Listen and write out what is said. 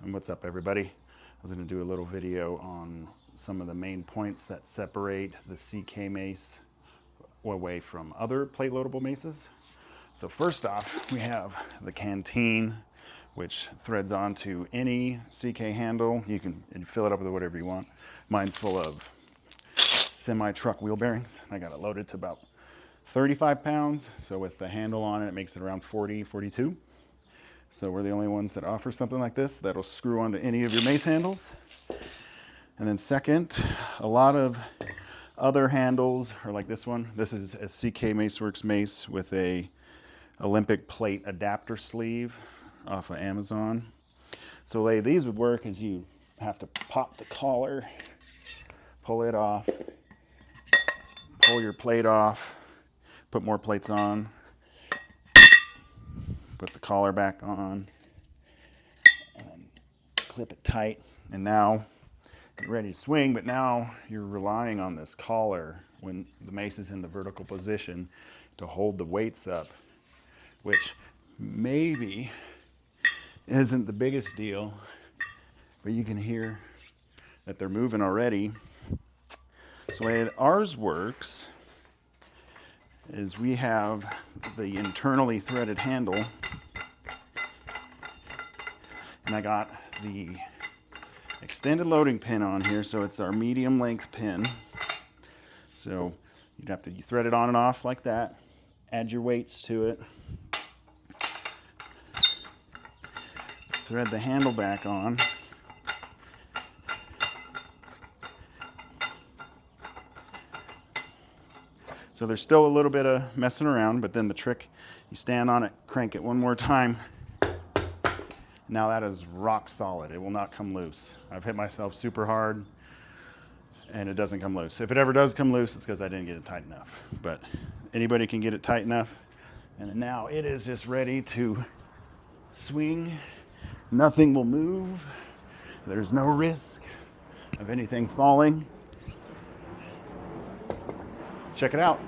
And what's up, everybody? I was going to do a little video on some of the main points that separate the CK Mace away from other plate loadable maces. So first off, we have the Canteen, which threads onto any CK handle. You can fill it up with whatever you want. Mine's full of semi-truck wheel bearings. I got it loaded to about 35 pounds. So with the handle on it, it makes it around 40, 42. So we're the only ones that offer something like this that'll screw onto any of your mace handles. And then second, a lot of other handles are like this one. This is a CK Maceworks mace with a Olympic plate adapter sleeve off of Amazon. So the way these would work is you have to pop the collar, pull it off, pull your plate off, put more plates on, put the collar back on, and then clip it tight. And now you're ready to swing, but now you're relying on this collar when the mace is in the vertical position to hold the weights up, which maybe isn't the biggest deal, but you can hear that they're moving already. So the way ours works is we have the internally threaded handle, and I got the extended loading pin on here, so it's our medium length pin. So you'd have to thread it on and off like that, add your weights to it, thread the handle back on, so there's still a little bit of messing around, but then the trick, you stand on it, crank it one more time. Now that is rock solid. It will not come loose. I've hit myself super hard and it doesn't come loose. If it ever does come loose, it's because I didn't get it tight enough. But anybody can get it tight enough. And now it is just ready to swing. Nothing will move. There's no risk of anything falling. Check it out.